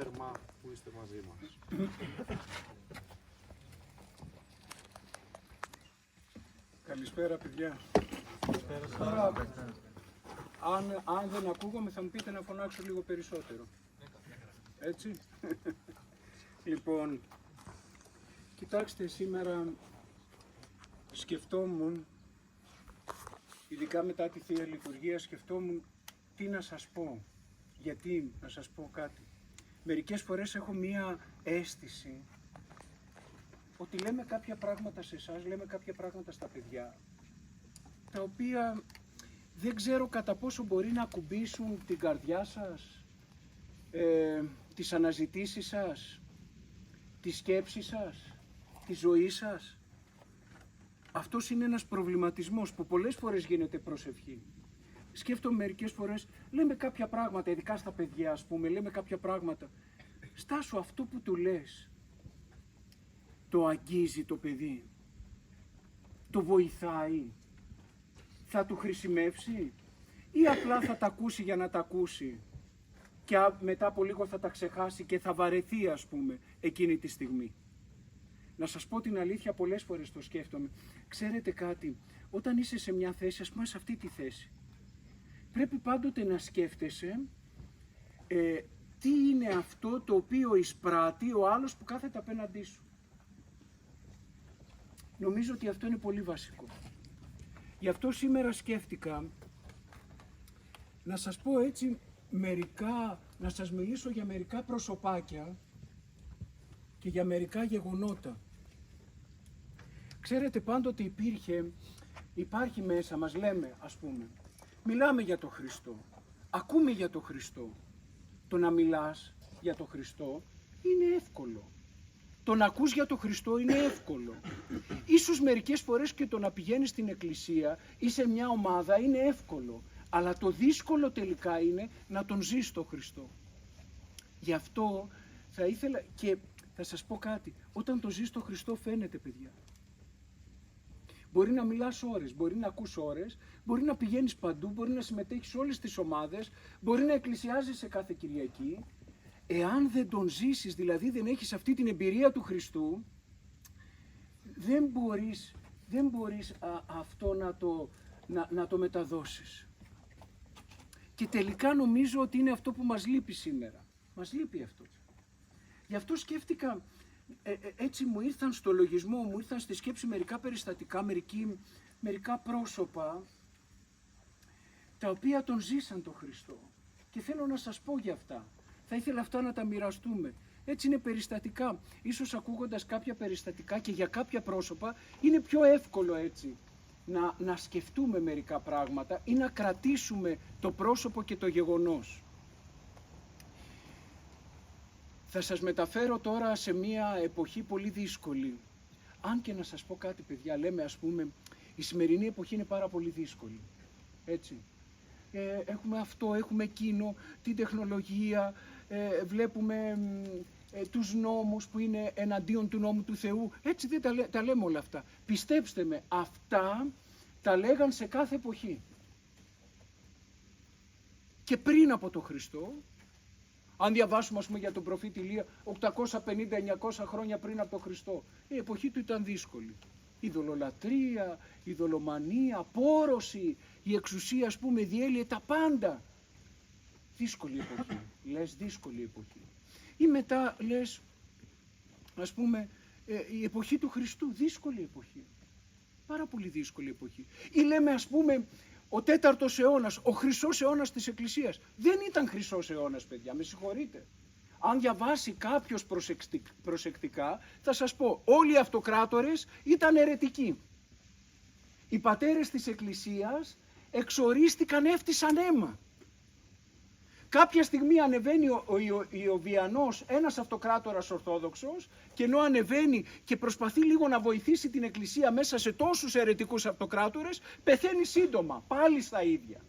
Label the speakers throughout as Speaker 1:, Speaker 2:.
Speaker 1: θερμά που είστε μαζί μας.
Speaker 2: Καλησπέρα, παιδιά. Τώρα, αν δεν ακούγομαι θα μου πείτε να φωνάξω λίγο περισσότερο. Έτσι. Λοιπόν, κοιτάξτε, σήμερα σκεφτόμουν, ειδικά μετά τη Θεία Λειτουργία, σκεφτόμουν τι να σας πω. Γιατί, να σας πω κάτι. Μερικές φορές έχω μία αίσθηση ότι λέμε κάποια πράγματα σε εσάς, λέμε κάποια πράγματα στα παιδιά, τα οποία δεν ξέρω κατά πόσο μπορεί να ακουμπήσουν την καρδιά σας, τις αναζητήσεις σας, τη σκέψη σας, τη ζωή σας. Αυτός είναι ένας προβληματισμός που πολλές φορές γίνεται προσευχή. Σκέφτομαι μερικές φορές, λέμε κάποια πράγματα, ειδικά στα παιδιά ας πούμε, λέμε κάποια πράγματα. Στάσου, αυτό που του λες, το αγγίζει το παιδί, το βοηθάει, θα του χρησιμεύσει ή απλά θα τα ακούσει για να τα ακούσει και μετά από λίγο θα τα ξεχάσει και θα βαρεθεί ας πούμε εκείνη τη στιγμή. Να σας πω την αλήθεια, πολλές φορές το σκέφτομαι. Ξέρετε κάτι, όταν είσαι σε μια θέση, ας πούμε σε αυτή τη θέση, πρέπει πάντοτε να σκέφτεσαι τι είναι αυτό το οποίο εισπράττει ο άλλος που κάθεται απέναντί σου. Νομίζω ότι αυτό είναι πολύ βασικό. Γι' αυτό σήμερα σκέφτηκα να σας πω έτσι να σας μιλήσω για μερικά προσωπάκια και για μερικά γεγονότα. Ξέρετε, πάντοτε υπάρχει μέσα μας, λέμε ας πούμε, μιλάμε για τον Χριστό, ακούμε για τον Χριστό. Το να μιλάς για τον Χριστό είναι εύκολο. Το να ακούς για τον Χριστό είναι εύκολο. Ίσως μερικές φορές και το να πηγαίνεις στην εκκλησία ή σε μια ομάδα είναι εύκολο. Αλλά το δύσκολο τελικά είναι να τον ζεις τον Χριστό. Γι' αυτό θα ήθελα και θα σας πω κάτι. Όταν τον ζεις τον Χριστό φαίνεται, παιδιά. Μπορεί να μιλάς ώρες, μπορεί να ακούς ώρες, μπορεί να πηγαίνεις παντού, μπορεί να συμμετέχεις σε όλες τις ομάδες, μπορεί να εκκλησιάζεις σε κάθε Κυριακή. Εάν δεν τον ζήσεις, δηλαδή δεν έχεις αυτή την εμπειρία του Χριστού, δεν μπορείς αυτό να το μεταδώσεις. Και τελικά νομίζω ότι είναι αυτό που μας λείπει σήμερα. Μας λείπει αυτό. Γι' αυτό σκέφτηκα, έτσι μου ήρθαν στο λογισμό, μου ήρθαν στη σκέψη μερικά περιστατικά, μερικά πρόσωπα, τα οποία τον ζήσαν τον Χριστό. Και θέλω να σας πω για αυτά. Θα ήθελα αυτά να τα μοιραστούμε. Έτσι είναι περιστατικά. Ίσως ακούγοντας κάποια περιστατικά και για κάποια πρόσωπα, είναι πιο εύκολο έτσι να σκεφτούμε μερικά πράγματα ή να κρατήσουμε το πρόσωπο και το γεγονός. Θα σας μεταφέρω τώρα σε μια εποχή πολύ δύσκολη. Αν και να σας πω κάτι, παιδιά, λέμε ας πούμε, η σημερινή εποχή είναι πάρα πολύ δύσκολη. Έτσι. Έχουμε αυτό, έχουμε εκείνο, την τεχνολογία, βλέπουμε τους νόμους που είναι εναντίον του νόμου του Θεού. Έτσι δεν τα λέμε όλα αυτά. Πιστέψτε με, αυτά τα λέγαν σε κάθε εποχή. Και πριν από τον Χριστό, αν διαβάσουμε ας πούμε για τον προφήτη Ηλία 850-900 χρόνια πριν από τον Χριστό, η εποχή του ήταν δύσκολη. Η δολολατρεία, η δολομανία, πόρωση, η εξουσία ας πούμε διέλυε τα πάντα. Δύσκολη εποχή, λες δύσκολη εποχή. Ή μετά λες ας πούμε η εποχή του Χριστού, δύσκολη εποχή. Πάρα πολύ δύσκολη εποχή. Ή λέμε ας πούμε ο 4ος αιώνας, ο χρυσός αιώνας της Εκκλησίας. Δεν ήταν χρυσός αιώνας, παιδιά, με συγχωρείτε. Αν διαβάσει κάποιος προσεκτικά, θα σας πω, όλοι οι αυτοκράτορες ήταν αιρετικοί. Οι πατέρες της Εκκλησίας εξορίστηκαν, έφτισαν αίμα. Κάποια στιγμή ανεβαίνει ο Ιωβιανός, ένας αυτοκράτορας Ορθόδοξος, και ενώ ανεβαίνει και προσπαθεί λίγο να βοηθήσει την Εκκλησία μέσα σε τόσους αιρετικούς αυτοκράτορες, πεθαίνει σύντομα, πάλι στα ίδια.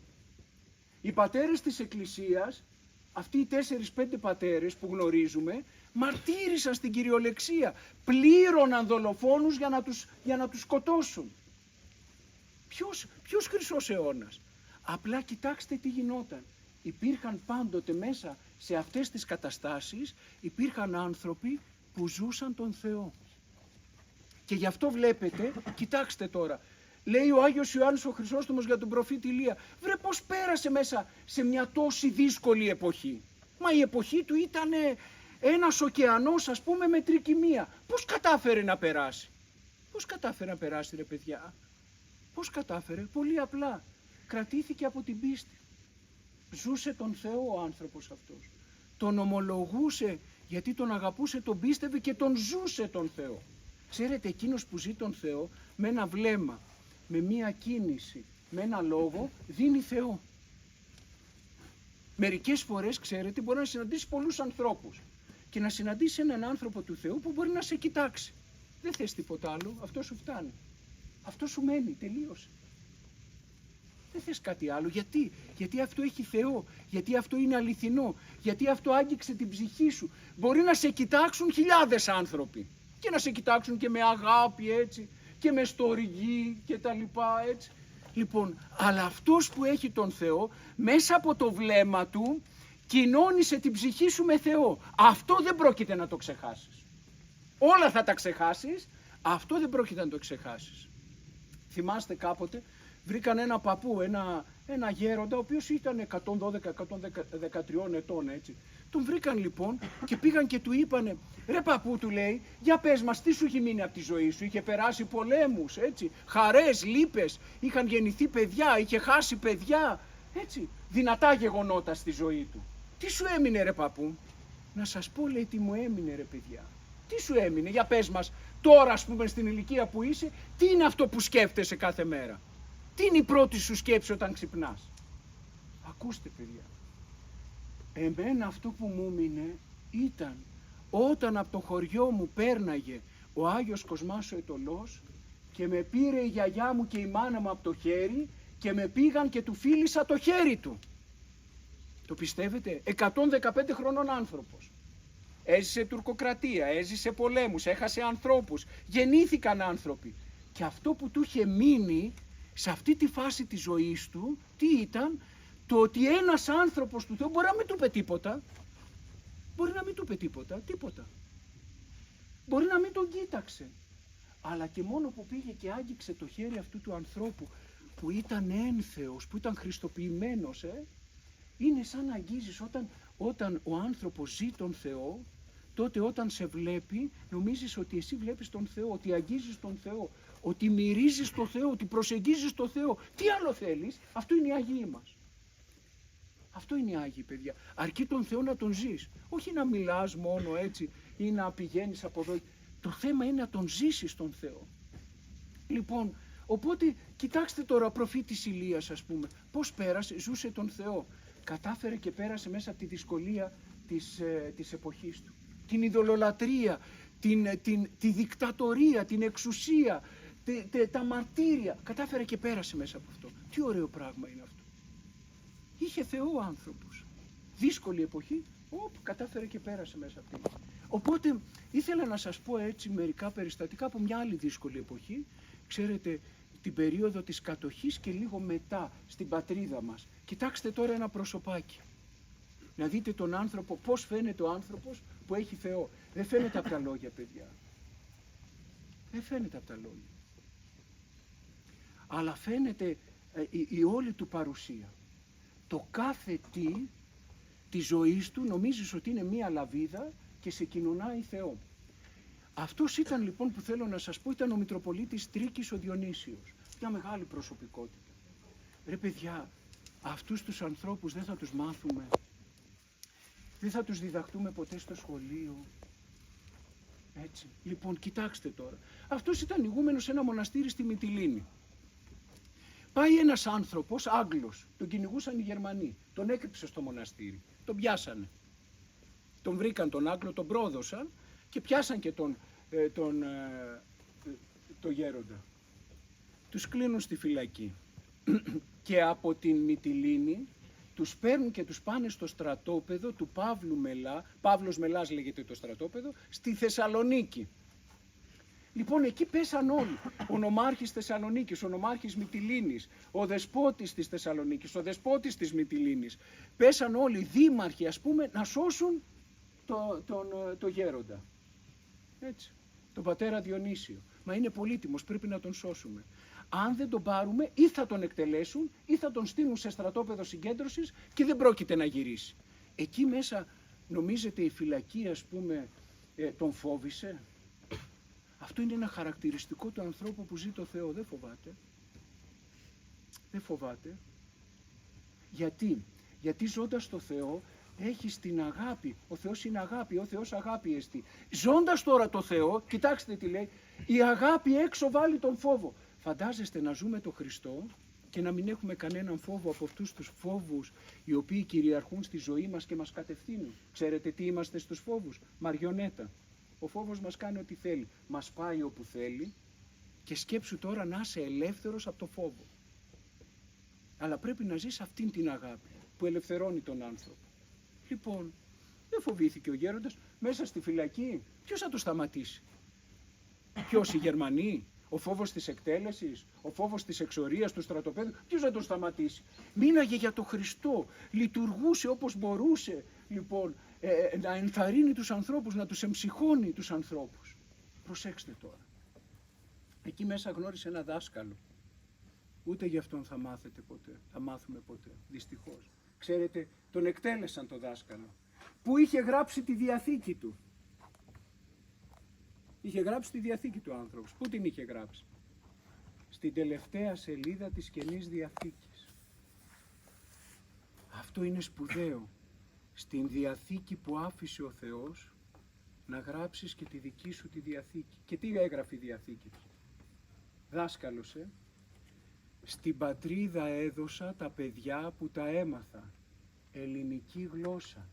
Speaker 2: Οι πατέρες της Εκκλησίας, αυτοί οι 4-5 πατέρες που γνωρίζουμε, μαρτύρησαν στην κυριολεξία, πλήρωναν δολοφόνους για να τους σκοτώσουν. Ποιος χρυσός αιώνας? Απλά κοιτάξτε τι γινόταν. υπήρχαν πάντοτε μέσα σε αυτές τις καταστάσεις, υπήρχαν άνθρωποι που ζούσαν τον Θεό. Και γι' αυτό βλέπετε, κοιτάξτε τώρα, λέει ο Άγιος Ιωάννης ο Χρυσόστομος για τον προφήτη Ηλία, βρε πώς πέρασε μέσα σε μια τόση δύσκολη εποχή. Μα η εποχή του ήταν ένας ωκεανός, ας πούμε, με τρικυμία. Πώς κατάφερε να περάσει? Πώς κατάφερε να περάσει, ρε παιδιά? Πώς κατάφερε? Πολύ απλά. Κρατήθηκε από την πίστη. Ζούσε τον Θεό ο άνθρωπος αυτός. Τον ομολογούσε γιατί τον αγαπούσε, τον πίστευε και τον ζούσε τον Θεό. Ξέρετε, εκείνος που ζει τον Θεό με ένα βλέμμα, με μία κίνηση, με ένα λόγο, δίνει Θεό. Μερικές φορές, ξέρετε, μπορεί να συναντήσει πολλούς ανθρώπους και να συναντήσει έναν άνθρωπο του Θεού που μπορεί να σε κοιτάξει. Δεν θες τίποτα άλλο, αυτό σου φτάνει. Αυτό σου μένει, τελείωσε. Δεν θες κάτι άλλο. Γιατί? Γιατί αυτό έχει Θεό, γιατί αυτό είναι αληθινό, γιατί αυτό άγγιξε την ψυχή σου. Μπορεί να σε κοιτάξουν χιλιάδες άνθρωποι και να σε κοιτάξουν και με αγάπη, έτσι, και με στοργή και τα λοιπά, έτσι. Λοιπόν, αλλά αυτός που έχει τον Θεό, μέσα από το βλέμμα του, κοινώνησε την ψυχή σου με Θεό. Αυτό δεν πρόκειται να το ξεχάσεις. Όλα θα τα ξεχάσεις, αυτό δεν πρόκειται να το ξεχάσεις. Θυμάστε κάποτε, βρήκαν ένα παππού, ένα γέροντα, ο οποίος ήταν 112-113 ετών, έτσι. Τον βρήκαν λοιπόν και πήγαν και του είπανε, ρε παππού, του λέει, για πες μας, τι σου έχει μείνει από τη ζωή σου? Είχε περάσει πολέμους, έτσι, χαρές, λύπες, είχαν γεννηθεί παιδιά, είχε χάσει παιδιά, έτσι, δυνατά γεγονότα στη ζωή του. Τι σου έμεινε, ρε παππού? Να σας πω, λέει, τι μου έμεινε, ρε παιδιά. Τι σου έμεινε? Για πες μας, τώρα, ας πούμε, στην ηλικία που είσαι, τι είναι αυτό που σκέφτεσαι κάθε μέρα? Τι είναι η πρώτη σου σκέψη όταν ξυπνάς? Ακούστε, παιδιά. Εμένα αυτό που μου έμεινε ήταν όταν από το χωριό μου πέρναγε ο Άγιος Κοσμάς ο Αιτωλός και με πήρε η γιαγιά μου και η μάνα μου από το χέρι και με πήγαν και του φίλησα το χέρι του. Το πιστεύετε? 115 χρονών άνθρωπος. Έζησε τουρκοκρατία, έζησε πολέμους, έχασε ανθρώπους, γεννήθηκαν άνθρωποι. Και αυτό που του είχε μείνει σε αυτή τη φάση της ζωής του, τι ήταν? Το ότι ένας άνθρωπος του Θεού μπορεί να μην του είπε τίποτα. Μπορεί να μην του είπε τίποτα. Μπορεί να μην τον κοίταξε. Αλλά και μόνο που πήγε και άγγιξε το χέρι αυτού του ανθρώπου που ήταν ένθεος, που ήταν χριστοποιημένος, είναι σαν να αγγίζεις όταν ο άνθρωπος ζει τον Θεό, τότε όταν σε βλέπει νομίζεις ότι εσύ βλέπεις τον Θεό, ότι αγγίζεις τον Θεό, ότι μυρίζεις τον Θεό, ότι προσεγγίζεις τον Θεό. Τι άλλο θέλεις? Αυτό είναι οι Άγιοι μας. Αυτό είναι οι Άγιοι, παιδιά. Αρκεί τον Θεό να τον ζεις. Όχι να μιλάς μόνο έτσι ή να πηγαίνεις από εδώ. Το θέμα είναι να τον ζήσεις τον Θεό. Λοιπόν, οπότε κοιτάξτε τώρα ο προφήτης Ηλίας, ας πούμε, πώς πέρασε, ζούσε τον Θεό. Κατάφερε και πέρασε μέσα από τη δυσκολία της εποχής του. Την ειδωλολατρία, τη δικτατορία, την εξουσία, τα μαρτύρια. Κατάφερε και πέρασε μέσα από αυτό. Τι ωραίο πράγμα είναι αυτό. Είχε Θεό ο άνθρωπος. Δύσκολη εποχή, κατάφερε και πέρασε μέσα από αυτό. Οπότε ήθελα να σας πω έτσι μερικά περιστατικά από μια άλλη δύσκολη εποχή. Ξέρετε, την περίοδο της κατοχής και λίγο μετά στην πατρίδα μας. Κοιτάξτε τώρα ένα προσωπάκι. Να δείτε τον άνθρωπο, πώς φαίνεται ο άνθρωπος που έχει Θεό. Δεν φαίνεται από τα λόγια, παιδιά. Δεν φαίνεται από τα λόγια. Αλλά φαίνεται η όλη του παρουσία. Το κάθε τι της ζωής του νομίζεις ότι είναι μία λαβίδα και σε κοινωνάει Θεό. Αυτός ήταν λοιπόν που θέλω να σας πω, ήταν ο Μητροπολίτης Τρίκης ο Διονύσιος. Μια μεγάλη προσωπικότητα. Ρε παιδιά, αυτούς τους ανθρώπους δεν θα τους μάθουμε. Δεν θα τους διδαχτούμε ποτέ στο σχολείο. Έτσι. Λοιπόν, κοιτάξτε τώρα. Αυτός ήταν ηγούμενος σε ένα μοναστήρι στη Μυτιλήνη. Πάει ένας άνθρωπος, Άγγλος, τον κυνηγούσαν οι Γερμανοί. Τον έκρυψε στο μοναστήρι. Τον πιάσανε. Τον βρήκαν τον Άγγλο, τον πρόδωσαν και πιάσαν και τον γέροντα. Τους κλείνουν στη φυλακή. Και από την Μυτιλήνη τους παίρνουν και τους πάνε στο στρατόπεδο του Παύλου Μελά, Παύλος Μελάς λέγεται το στρατόπεδο, στη Θεσσαλονίκη. Λοιπόν, εκεί πέσαν όλοι. Ο νομάρχης Θεσσαλονίκης, ο νομάρχης Μυτιλήνης, ο δεσπότης της Θεσσαλονίκης, ο δεσπότης της Μυτιλήνης. Πέσαν όλοι δήμαρχοι, ας πούμε, να σώσουν το γέροντα. Έτσι, τον πατέρα Διονύσιο. Μα είναι πολύτιμος, πρέπει να τον σώσουμε. Αν δεν τον πάρουμε, ή θα τον εκτελέσουν, ή θα τον στείλουν σε στρατόπεδο συγκέντρωσης και δεν πρόκειται να γυρίσει. Εκεί μέσα, νομίζετε η φυλακή, ας πούμε, τον φόβησε? Αυτό είναι ένα χαρακτηριστικό του ανθρώπου που ζει το Θεό. Δεν φοβάται. Δεν φοβάται. Γιατί ζώντας το Θεό έχεις την αγάπη. Ο Θεός είναι αγάπη, ο Θεός αγάπη εστί. Ζώντας τώρα το Θεό, κοιτάξτε τι λέει, η αγάπη έξω βάλει τον φόβο. Φαντάζεστε να ζούμε το Χριστό και να μην έχουμε κανέναν φόβο από αυτούς τους φόβους οι οποίοι κυριαρχούν στη ζωή μας και μας κατευθύνουν. Ξέρετε τι είμαστε στους φόβους? Μαριονέτα. Ο φόβος μας κάνει ό,τι θέλει. Μας πάει όπου θέλει και σκέψου τώρα να είσαι ελεύθερος από το φόβο. Αλλά πρέπει να ζεις αυτήν την αγάπη που ελευθερώνει τον άνθρωπο. Λοιπόν, δεν φοβήθηκε ο γέροντας μέσα στη φυλακή. Ποιος θα το σταματήσει? Ποιος? Οι Γερμανοί? Ο φόβος της εκτέλεσης, ο φόβος της εξορίας, του στρατοπέδου, ποιος θα τον σταματήσει? Μίλαγε για το Χριστό, λειτουργούσε όπως μπορούσε, λοιπόν, να ενθαρρύνει τους ανθρώπους, να τους εμψυχώνει τους ανθρώπους. Προσέξτε τώρα. Εκεί μέσα γνώρισε ένα δάσκαλο. Ούτε γι' αυτόν θα μάθουμε ποτέ, δυστυχώς. Ξέρετε, τον εκτέλεσαν το δάσκαλο, που είχε γράψει τη Διαθήκη του. Είχε γράψει τη Διαθήκη του άνθρωπος. Πού την είχε γράψει? Στην τελευταία σελίδα της Καινής Διαθήκης. Αυτό είναι σπουδαίο. Στην Διαθήκη που άφησε ο Θεός να γράψεις και τη δική σου τη Διαθήκη. Και τι έγραφε η Διαθήκη του? Δάσκαλος, Στην πατρίδα έδωσα τα παιδιά που τα έμαθα. Ελληνική γλώσσα,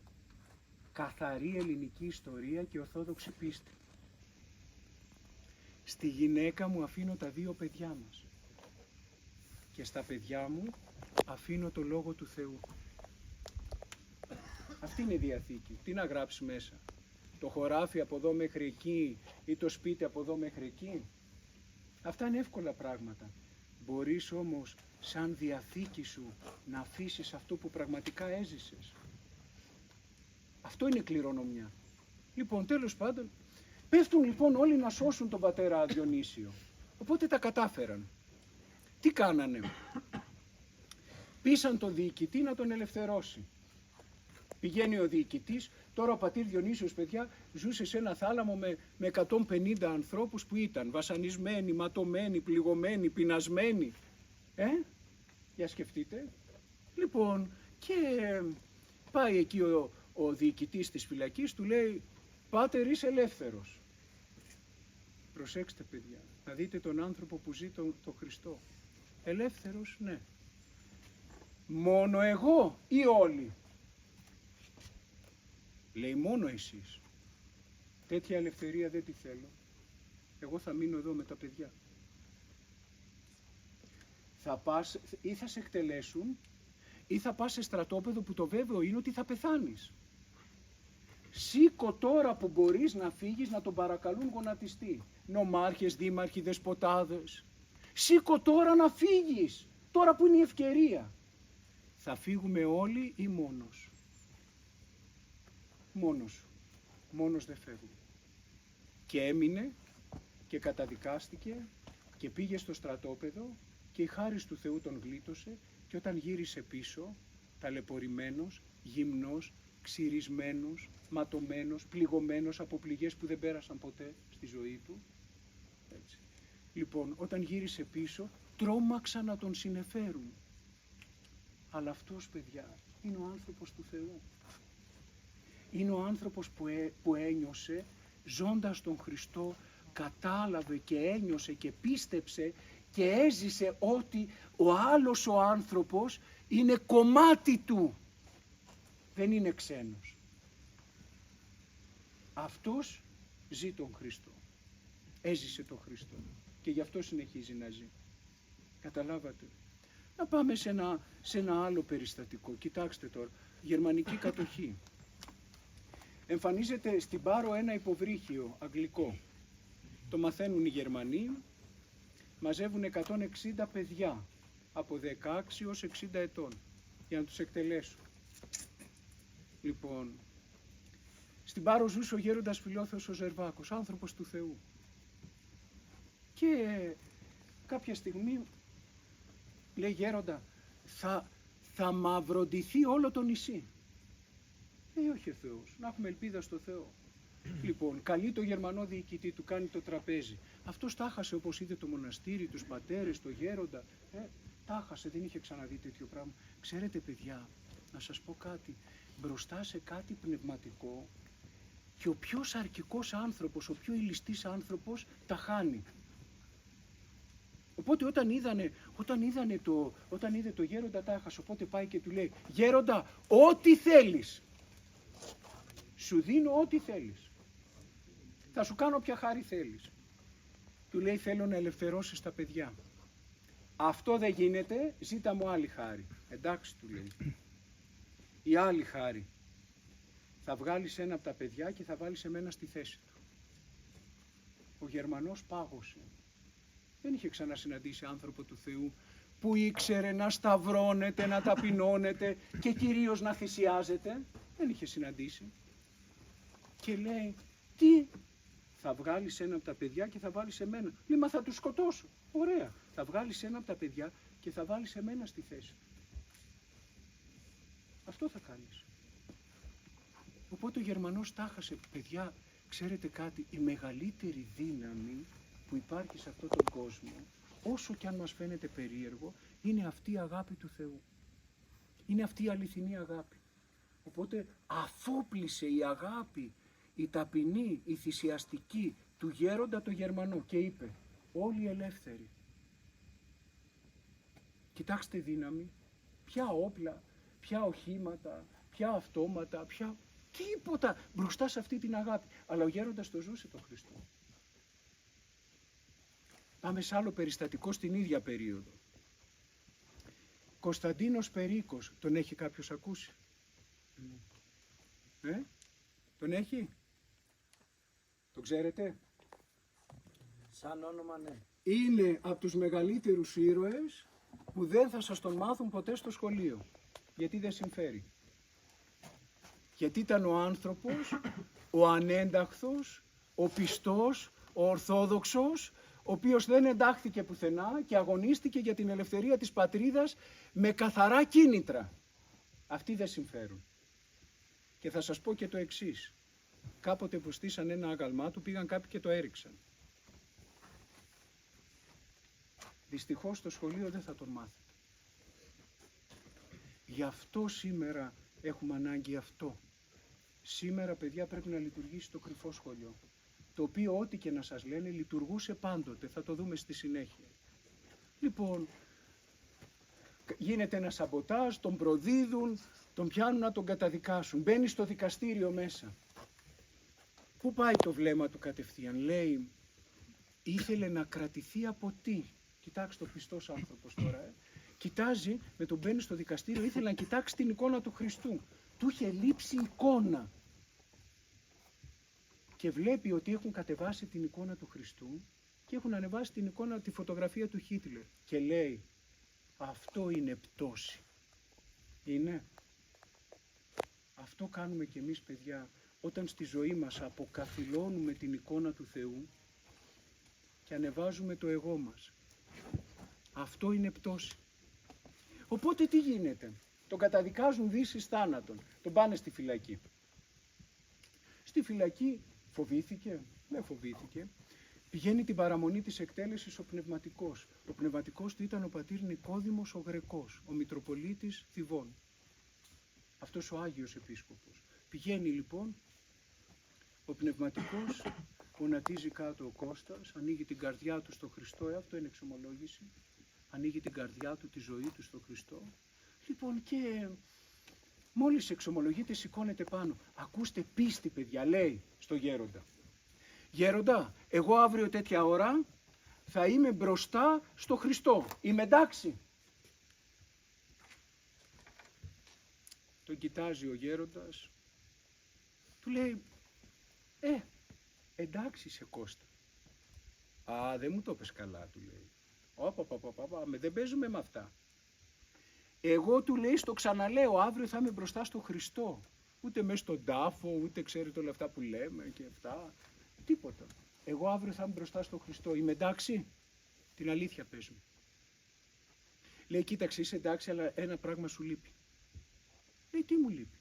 Speaker 2: καθαρή ελληνική ιστορία και ορθόδοξη πίστη. Στη γυναίκα μου αφήνω τα 2 παιδιά μας και στα παιδιά μου αφήνω το Λόγο του Θεού. Αυτή είναι η Διαθήκη. Τι να γράψει μέσα? Το χωράφι από εδώ μέχρι εκεί ή το σπίτι από εδώ μέχρι εκεί? Αυτά είναι εύκολα πράγματα. Μπορείς όμως σαν Διαθήκη σου να αφήσεις αυτό που πραγματικά έζησες. Αυτό είναι κληρονομιά. Λοιπόν, τέλος πάντων, πέφτουν λοιπόν όλοι να σώσουν τον πατέρα Διονύσιο. Οπότε τα κατάφεραν. Τι κάνανε? Πείσαν τον διοικητή να τον ελευθερώσει. Πηγαίνει ο διοικητής, τώρα ο πατήρ Διονύσιος, παιδιά, ζούσε σε ένα θάλαμο με 150 ανθρώπους που ήταν βασανισμένοι, ματωμένοι, πληγωμένοι, πεινασμένοι. Για σκεφτείτε. Λοιπόν, και πάει εκεί ο διοικητής της φυλακής, του λέει, «Πάτερ, είσαι ελεύθερος». Προσέξτε, παιδιά, να δείτε τον άνθρωπο που ζει το Χριστό. Ελεύθερος, ναι. Μόνο εγώ ή όλοι? Λέει, μόνο εσείς. Τέτοια ελευθερία δεν τη θέλω. Εγώ θα μείνω εδώ με τα παιδιά. Θα πας, ή θα σε εκτελέσουν, ή θα πας σε στρατόπεδο που το βέβαιο είναι ότι θα πεθάνεις. Σήκω τώρα που μπορείς να φύγεις, να τον παρακαλούν γονατιστή. Νομάρχες, δήμαρχοι, δεσποτάδες. Σήκω τώρα να φύγεις, τώρα που είναι η ευκαιρία. Θα φύγουμε όλοι ή μόνος? Μόνος. Μόνος δεν φεύγει. Και έμεινε και καταδικάστηκε και πήγε στο στρατόπεδο και η χάρις του Θεού τον γλίτωσε και όταν γύρισε πίσω, ταλαιπωρημένος, γυμνός, ξυρισμένος, ματωμένος, πληγωμένος από πληγές που δεν πέρασαν ποτέ στη ζωή του. Έτσι. Λοιπόν, όταν γύρισε πίσω, τρόμαξαν να τον συνεφέρουν. Αλλά αυτός, παιδιά, είναι ο άνθρωπος του Θεού. Είναι ο άνθρωπος που ένιωσε, ζώντας τον Χριστό, κατάλαβε και ένιωσε και πίστεψε και έζησε ότι ο άλλος ο άνθρωπος είναι κομμάτι του. Δεν είναι ξένος. Αυτός ζει τον Χριστό. Έζησε τον Χριστό. Και γι' αυτό συνεχίζει να ζει. Καταλάβατε. Να πάμε σε ένα άλλο περιστατικό. Κοιτάξτε τώρα. Γερμανική κατοχή. Εμφανίζεται στην Πάρο ένα υποβρύχιο αγγλικό. το μαθαίνουν οι Γερμανοί, μαζεύουν 160 παιδιά από 16 έως 60 ετών για να τους εκτελέσουν. Λοιπόν, στην Πάρο ζούσε ο γέροντας Φιλόθεος ο Ζερβάκος, άνθρωπος του Θεού. Και κάποια στιγμή λέει, γέροντα, θα μαυροντηθεί όλο το νησί. Όχι ο Θεός, να έχουμε ελπίδα στο Θεό. Λοιπόν, καλεί το Γερμανό διοικητή, του κάνει το τραπέζι. Αυτός τάχασε, όπως είδε το μοναστήρι, τους πατέρες, το γέροντα. Τάχασε, δεν είχε ξαναδεί τέτοιο πράγμα. Ξέρετε παιδιά, να σας πω κάτι, μπροστά σε κάτι πνευματικό και ο πιο σαρκικός άνθρωπος, ο πιο ηλιστής άνθρωπος τα χάνει. Οπότε όταν είδε το γέροντα τάχασε, οπότε πάει και του λέει, γέροντα, ό,τι θέλεις. Σου δίνω ό,τι θέλεις. Θα σου κάνω ποια χάρη θέλεις. Του λέει, θέλω να ελευθερώσεις τα παιδιά. Αυτό δεν γίνεται, ζήτα μου άλλη χάρη. Εντάξει, του λέει. Η άλλη χάρη. Θα βγάλεις ένα από τα παιδιά και θα βάλεις εμένα στη θέση του. Ο Γερμανός πάγωσε. Δεν είχε ξανασυναντήσει άνθρωπο του Θεού που ήξερε να σταυρώνεται, να ταπεινώνεται και κυρίως να θυσιάζεται. Δεν είχε συναντήσει. Και λέει, τι, θα βγάλεις ένα από τα παιδιά και θα βάλεις εμένα. Λέει, μα θα τους σκοτώσω. Ωραία, θα βγάλεις ένα από τα παιδιά και θα βάλεις εμένα στη θέση. Αυτό θα κάνεις. Οπότε ο Γερμανός τάχασε, παιδιά, ξέρετε κάτι, η μεγαλύτερη δύναμη που υπάρχει σε αυτόν τον κόσμο, όσο και αν μας φαίνεται περίεργο, είναι αυτή η αγάπη του Θεού. Είναι αυτή η αληθινή αγάπη. Οπότε αφόπλησε η αγάπη, η ταπεινή, η θυσιαστική του γέροντα το Γερμανό και είπε, όλοι ελεύθεροι. Κοιτάξτε δύναμη, ποια όπλα, ποια οχήματα, ποια αυτόματα, ποια... τίποτα μπροστά σε αυτή την αγάπη. Αλλά ο γέροντας το ζούσε τον Χριστό. Πάμε σε άλλο περιστατικό στην ίδια περίοδο. Κωνσταντίνος Περίκος, τον έχει κάποιος ακούσει? Τον έχει? Τον ξέρετε?
Speaker 3: Σαν όνομα ναι.
Speaker 2: Είναι από τους μεγαλύτερους ήρωες που δεν θα σας τον μάθουν ποτέ στο σχολείο. Γιατί δεν συμφέρει. Γιατί ήταν ο άνθρωπος, ο ανένταχθος, ο πιστός, ο ορθόδοξος, ο οποίος δεν εντάχθηκε πουθενά και αγωνίστηκε για την ελευθερία της πατρίδας με καθαρά κίνητρα. Αυτοί δεν συμφέρουν. Και θα σας πω και το εξής. Κάποτε που στήσαν ένα άγαλμά του, πήγαν κάποιοι και το έριξαν. Δυστυχώς στο σχολείο δεν θα τον μάθετε. Γι' αυτό σήμερα έχουμε ανάγκη αυτό. Σήμερα, παιδιά, πρέπει να λειτουργήσει το κρυφό σχολείο. Το οποίο ό,τι και να σας λένε λειτουργούσε πάντοτε. Θα το δούμε στη συνέχεια. Λοιπόν, γίνεται ένα σαμποτάζ, τον προδίδουν, τον πιάνουν να τον καταδικάσουν. Μπαίνει στο δικαστήριο μέσα. Πού πάει το βλέμμα του κατευθείαν? Λέει, ήθελε να κρατηθεί από τι? Κοιτάξτε το πιστός άνθρωπος τώρα. Κοιτάζει, με τον μπαίνει στο δικαστήριο, ήθελε να κοιτάξει την εικόνα του Χριστού. Του είχε λείψει εικόνα. Και βλέπει ότι έχουν κατεβάσει την εικόνα του Χριστού και έχουν ανεβάσει την εικόνα, τη φωτογραφία του Χίτλερ. Και λέει, αυτό είναι πτώση. Είναι. Αυτό κάνουμε κι εμείς, παιδιά, όταν στη ζωή μας αποκαθιλώνουμε την εικόνα του Θεού και ανεβάζουμε το εγώ μας. Αυτό είναι πτώση. Οπότε τι γίνεται? Τον καταδικάζουν δύσεις θάνατον. Τον πάνε στη φυλακή. Στη φυλακή φοβήθηκε? Δεν φοβήθηκε. Πηγαίνει την παραμονή της εκτέλεσης ο πνευματικός. Ο πνευματικός του ήταν ο πατήρ Νικόδημος ο Γρεκός, ο Μητροπολίτης Θηβών. Αυτός ο Άγιος Επίσκοπος. Πηγαίνει λοιπόν ο πνευματικός, γονατίζει κάτω ο Κώστας, ανοίγει την καρδιά του στο Χριστό, αυτό είναι εξομολόγηση. Ανοίγει την καρδιά του, τη ζωή του στο Χριστό. Λοιπόν, και μόλις εξομολογείται, σηκώνεται πάνω. Ακούστε πίστη, παιδιά, λέει στο γέροντα. Γέροντα, εγώ αύριο τέτοια ώρα θα είμαι μπροστά στο Χριστό. Είμαι εντάξει? Τον κοιτάζει ο γέροντας. Του λέει, εντάξει σε Κώστα. Α, δεν μου το πες καλά, του λέει. Δεν παίζουμε με αυτά. Εγώ, του λέει, στο ξαναλέω, αύριο θα είμαι μπροστά στο Χριστό. Ούτε μέσα στον τάφο, ούτε ξέρετε όλα αυτά που λέμε και αυτά. Τίποτα. Εγώ αύριο θα είμαι μπροστά στο Χριστό. Είμαι εντάξει? Την αλήθεια πες μου. Λέει, κοίταξε, είσαι εντάξει, αλλά ένα πράγμα σου λείπει. Λέει, τι μου λείπει?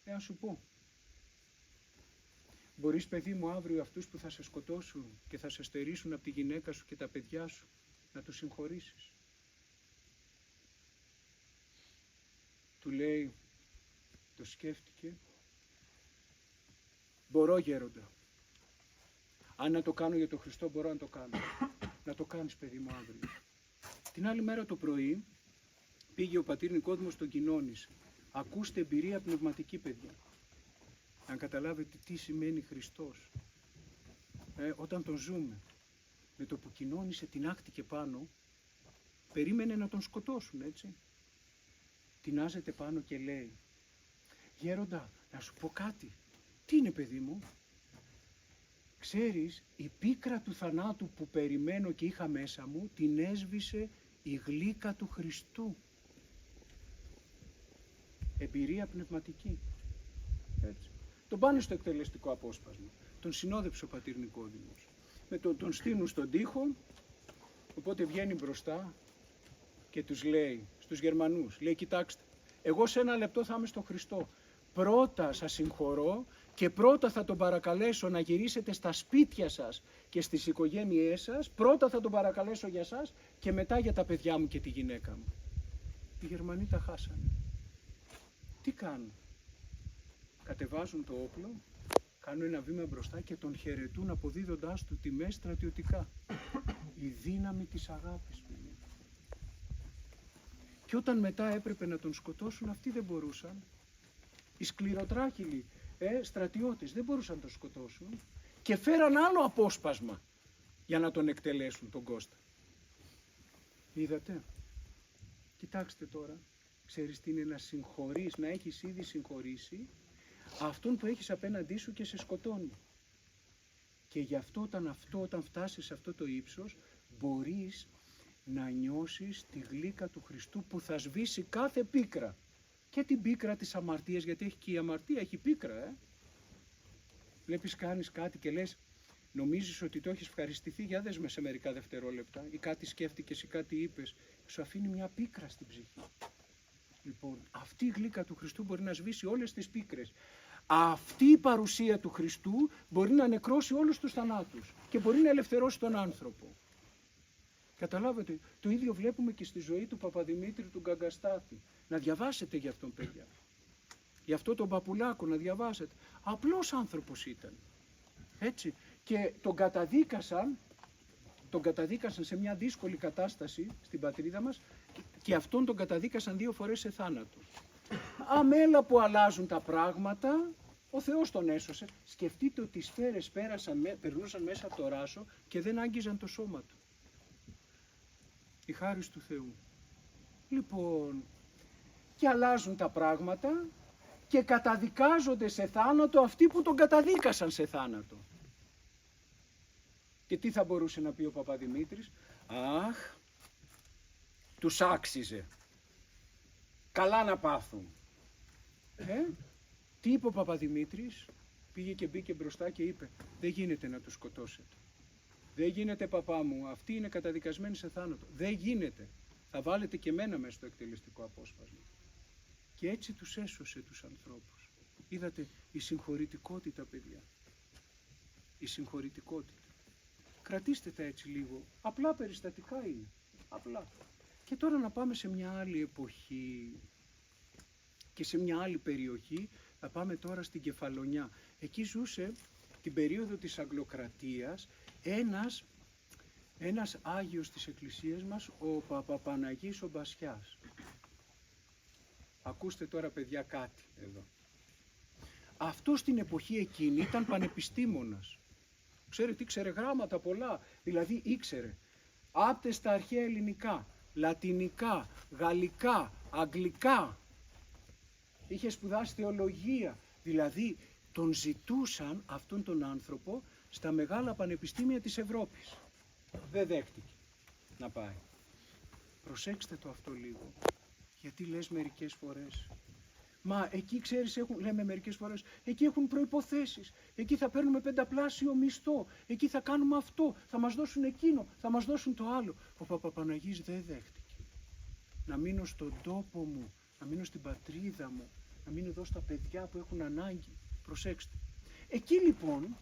Speaker 2: Να σου πω. Μπορείς, παιδί μου, αύριο αυτούς που θα σε σκοτώσουν και θα σε στερήσουν από τη γυναίκα σου και τα παιδιά σου, να τους συγχωρήσεις? Του λέει, το σκέφτηκε. Μπορώ, γέροντα. Αν να το κάνω για τον Χριστό, μπορώ να το κάνω. Να το κάνεις, παιδί μου, αύριο. Την άλλη μέρα το πρωί πήγε ο πατήρ Νικόδημος στον Κοινώνης. Ακούστε εμπειρία πνευματική, παιδιά. Να καταλάβετε τι σημαίνει Χριστός. Όταν τον ζούμε. Με το που κοινώνησε, τεινάχτηκε πάνω, περίμενε να τον σκοτώσουν, έτσι. Τεινάζεται πάνω και λέει, γέροντα, να σου πω κάτι. Τι είναι, παιδί μου? Ξέρεις, η πίκρα του θανάτου που περιμένω και είχα μέσα μου, την έσβησε η γλύκα του Χριστού. Εμπειρία πνευματική. Έτσι. Τον πάνε στο εκτελεστικό απόσπασμα. Τον συνόδεψε ο πατήρ Νικόδημος. Τον στείνουν στον τοίχο, οπότε βγαίνει μπροστά και τους λέει στους Γερμανούς, λέει, κοιτάξτε, εγώ σε ένα λεπτό θα είμαι στο Χριστό. Πρώτα σας συγχωρώ και πρώτα θα τον παρακαλέσω να γυρίσετε στα σπίτια σας και στις οικογένειές σας. Πρώτα θα τον παρακαλέσω για σας και μετά για τα παιδιά μου και τη γυναίκα μου. Οι Γερμανοί τα χάσανε. Τι κάνουν? Κατεβάζουν το όπλο, κάνουν ένα βήμα μπροστά και τον χαιρετούν αποδίδοντάς του τιμές στρατιωτικά. Η δύναμη της αγάπης, παιδιά. Και όταν μετά έπρεπε να τον σκοτώσουν, αυτοί δεν μπορούσαν. Οι σκληροτράχυλοι στρατιώτες δεν μπορούσαν να τον σκοτώσουν και φέραν άλλο απόσπασμα για να τον εκτελέσουν, τον Κώστα. Είδατε? Κοιτάξτε τώρα, ξέρεις τι είναι να συγχωρείς, να έχεις ήδη συγχωρήσει αυτόν που έχεις απέναντί σου και σε σκοτώνει. Και γι' αυτό όταν φτάσεις σε αυτό το ύψος, μπορείς να νιώσεις τη γλύκα του Χριστού που θα σβήσει κάθε πίκρα. Και την πίκρα της αμαρτίας, γιατί έχει και η αμαρτία, έχει πίκρα, Βλέπεις, κάνεις κάτι και λες, νομίζεις ότι το έχεις ευχαριστηθεί, για δες με σε μερικά δευτερόλεπτα, ή κάτι σκέφτηκες ή κάτι είπες, σου αφήνει μια πίκρα στην ψυχή. Λοιπόν, αυτή η γλύκα του Χριστού μπορεί να σβήσει όλες τις πίκρες. Αυτή η παρουσία του Χριστού μπορεί να νεκρώσει όλους τους θανάτους και μπορεί να ελευθερώσει τον άνθρωπο. Καταλάβετε, το ίδιο βλέπουμε και στη ζωή του Παπαδημήτρη του Γκαγκαστάθη. Να διαβάσετε για αυτόν, παιδιά. Για αυτό τον Παπουλάκο να διαβάσετε. Απλός άνθρωπος ήταν. Έτσι. Και τον καταδίκασαν σε μια δύσκολη κατάσταση στην πατρίδα μας και αυτόν τον καταδίκασαν 2 φορές σε θάνατο. Αμέλα που αλλάζουν τα πράγματα, ο Θεός τον έσωσε. Σκεφτείτε ότι οι σφαίρες περνούσαν μέσα από το ράσο και δεν άγγιζαν το σώμα του. Η χάρις του Θεού. Λοιπόν, και αλλάζουν τα πράγματα και καταδικάζονται σε θάνατο αυτοί που τον καταδίκασαν σε θάνατο. Και τι θα μπορούσε να πει ο Παπαδημήτρης? Αχ, τους άξιζε. Καλά να πάθουν. Τι είπε ο Παπαδημήτρης? Πήγε και μπήκε μπροστά και είπε, δεν γίνεται να τους σκοτώσετε. Δεν γίνεται, παπά μου, αυτοί είναι καταδικασμένοι σε θάνατο. Δεν γίνεται. Θα βάλετε και μένα μέσα στο εκτελεστικό απόσπασμα. Και έτσι τους έσωσε τους ανθρώπους. Είδατε, η συγχωρητικότητα, παιδιά. Η συγχωρητικότητα. Κρατήστε τα έτσι λίγο. Απλά περιστατικά είναι. Απλά. Και τώρα να πάμε σε μια άλλη εποχή και σε μια άλλη περιοχή. Να πάμε τώρα στην Κεφαλονιά. Εκεί ζούσε την περίοδο της Αγγλοκρατίας ένας Άγιος της Εκκλησίας μας, ο Παπαπαναγής ο Μπασιάς. Ακούστε τώρα, παιδιά, κάτι εδώ. Αυτό στην εποχή εκείνη ήταν πανεπιστήμονας. Ξέρετε, ήξερε γράμματα πολλά, δηλαδή ήξερε άπτες στα αρχαία ελληνικά, λατινικά, γαλλικά, αγγλικά. Είχε σπουδάσει θεολογία, δηλαδή τον ζητούσαν αυτόν τον άνθρωπο στα μεγάλα πανεπιστήμια της Ευρώπης. Δεν δέχτηκε να πάει. Προσέξτε το αυτό λίγο. Γιατί λες μερικές φορές, μα εκεί ξέρεις, λέμε μερικές φορές, εκεί έχουν προϋποθέσεις, εκεί θα παίρνουμε πενταπλάσιο μισθό, εκεί θα κάνουμε αυτό, θα μας δώσουν εκείνο, θα μας δώσουν το άλλο. Ο Παπαπαναγής δεν δέχτηκε. Να μείνω στον τόπο μου, να μείνω στην πατρίδα μου, να μείνω εδώ στα παιδιά που έχουν ανάγκη. Προσέξτε. Εκεί λοιπόν,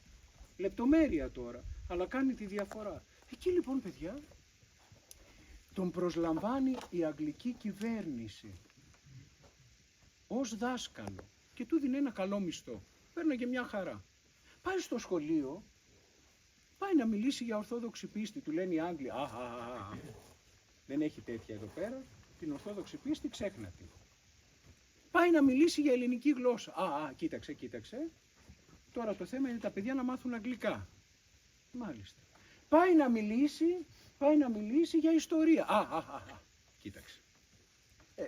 Speaker 2: λεπτομέρεια τώρα, αλλά κάνει τη διαφορά. Εκεί λοιπόν, παιδιά, τον προσλαμβάνει η αγγλική κυβέρνηση ως δάσκαλο και του δίνει ένα καλό μισθό. Παίρναγε μια χαρά. Πάει στο σχολείο, πάει να μιλήσει για ορθόδοξη πίστη. Του λένε οι Άγγλοι, δεν έχει τέτοια εδώ πέρα, την ορθόδοξη πίστη ξέχνα την. Πάει να μιλήσει για ελληνική γλώσσα. Κοίταξε. Τώρα το θέμα είναι τα παιδιά να μάθουν αγγλικά. Μάλιστα. Πάει να μιλήσει για ιστορία. Κοίταξε.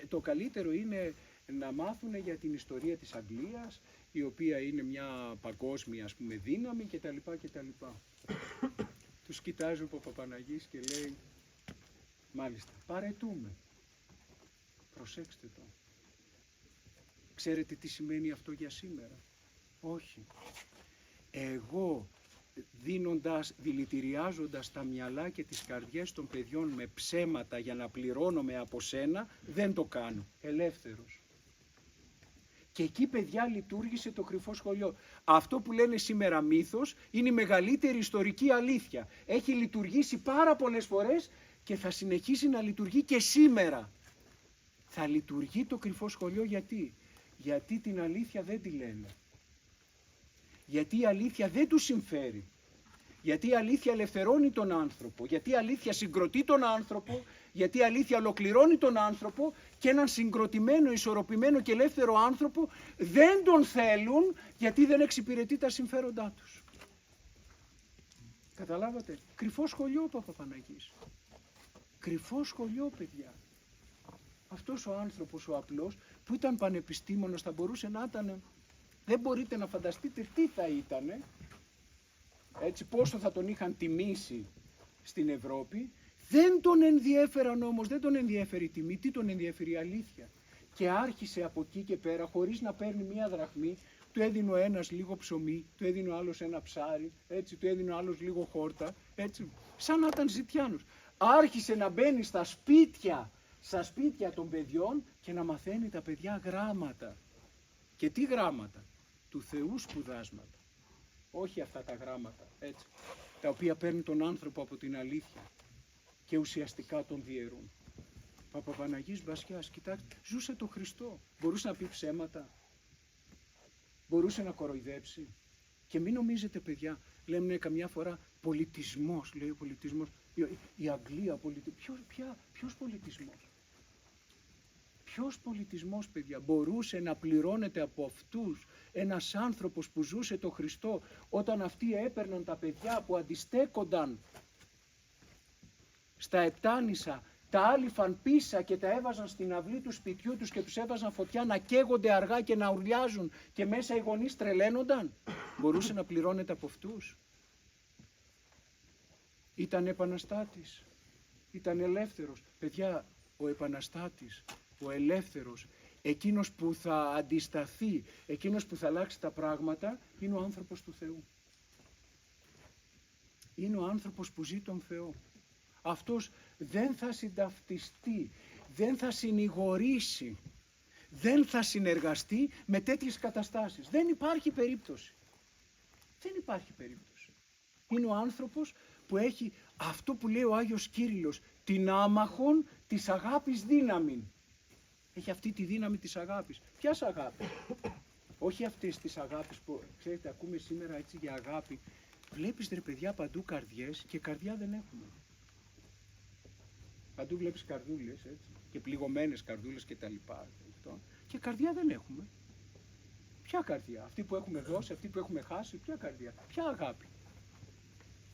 Speaker 2: Το καλύτερο είναι να μάθουν για την ιστορία της Αγγλίας, η οποία είναι μια παγκόσμια, ας πούμε, δύναμη κτλ. Τους κοιτάζει ο Παπαπαναγής και λέει, μάλιστα, παρετούμε. Προσέξτε το. Ξέρετε τι σημαίνει αυτό για σήμερα? Όχι. Εγώ δηλητηριάζοντας τα μυαλά και τις καρδιές των παιδιών με ψέματα για να πληρώνομαι από σένα, δεν το κάνω. Ελεύθερος. Και εκεί, παιδιά, λειτουργήσε το Κρυφό Σχολείο. Αυτό που λένε σήμερα μύθος είναι η μεγαλύτερη ιστορική αλήθεια. Έχει λειτουργήσει πάρα πολλές φορές και θα συνεχίσει να λειτουργεί και σήμερα. Θα λειτουργεί το Κρυφό Σχολείο γιατί? Γιατί την αλήθεια δεν τη λένε. Γιατί η αλήθεια δεν τους συμφέρει. Γιατί η αλήθεια ελευθερώνει τον άνθρωπο. Γιατί η αλήθεια συγκροτεί τον άνθρωπο. Γιατί η αλήθεια ολοκληρώνει τον άνθρωπο και έναν συγκροτημένο, ισορροπημένο και ελεύθερο άνθρωπο δεν τον θέλουν γιατί δεν εξυπηρετεί τα συμφέροντά τους. Καταλάβατε? Κρυφό σχολείο ο Παπαπαναγής. Κρυφό σχολείο, παιδιά. Αυτός ο άνθρωπος ο απλός που ήταν πανεπιστήμονας θα μπορούσε να ήταν, δεν μπορείτε να φανταστείτε τι θα ήτανε, έτσι πόσο θα τον είχαν τιμήσει στην Ευρώπη. Δεν τον ενδιέφεραν όμως, δεν τον ενδιέφερε η τιμή, τι τον ενδιέφερε? Η αλήθεια. Και άρχισε από εκεί και πέρα, χωρίς να παίρνει μία δραχμή, του έδινε ο ένας λίγο ψωμί, του έδινε ο άλλος ένα ψάρι, έτσι, του έδινε ο άλλος λίγο χόρτα, έτσι, σαν να ήταν ζητιάνος. Άρχισε να μπαίνει στα σπίτια των παιδιών και να μαθαίνει τα παιδιά γράμματα. Και τι γράμματα? Του Θεού σπουδάσματα. Όχι αυτά τα γράμματα, έτσι, τα οποία παίρνουν τον άνθρωπο από την αλήθεια και ουσιαστικά τον διαιρούν. Παπαπαναγής Μπασιάς, κοιτάξτε, ζούσε το Χριστό. Μπορούσε να πει ψέματα. Μπορούσε να κοροϊδέψει. Και μην νομίζετε, παιδιά, λέμε καμιά φορά πολιτισμός, λέει ο πολιτισμός. Η Αγγλία, ποιος πολιτισμός? Ποιος πολιτισμός, παιδιά, μπορούσε να πληρώνεται από αυτούς ένας άνθρωπος που ζούσε το Χριστό, όταν αυτοί έπαιρναν τα παιδιά που αντιστέκονταν στα Επτάνησα, τα άλυφαν πίσα και τα έβαζαν στην αυλή του σπιτιού τους και τους έβαζαν φωτιά να καίγονται αργά και να ουρλιάζουν και μέσα οι γονείς τρελαίνονταν? Μπορούσε να πληρώνεται από αυτούς? Ήταν επαναστάτης, ήταν ελεύθερος. Παιδιά, ο επαναστάτης, ο ελεύθερος, εκείνος που θα αντισταθεί, εκείνος που θα αλλάξει τα πράγματα, είναι ο άνθρωπος του Θεού. Είναι ο άνθρωπος που ζει τον Θεό. Αυτός δεν θα συνταυτιστεί, δεν θα συνηγορήσει, δεν θα συνεργαστεί με τέτοιες καταστάσεις. Δεν υπάρχει περίπτωση. Δεν υπάρχει περίπτωση. Είναι ο άνθρωπος που έχει αυτό που λέει ο Άγιος Κύριλλος, την άμαχον της αγάπης δύναμη. Έχει αυτή τη δύναμη της αγάπης. Ποιας αγάπης? Όχι αυτές τις αγάπης που, ξέρετε, ακούμε σήμερα έτσι για αγάπη. Βλέπεις, ρε παιδιά, παντού καρδιές και καρδιά δεν έχουμε. Παντού βλέπεις καρδούλες, έτσι, και πληγωμένες καρδούλες και τα λοιπά. Και καρδιά δεν έχουμε. Ποια καρδιά? Αυτή που έχουμε δώσει, αυτή που έχουμε χάσει, ποια καρδιά? Ποια αγάπη?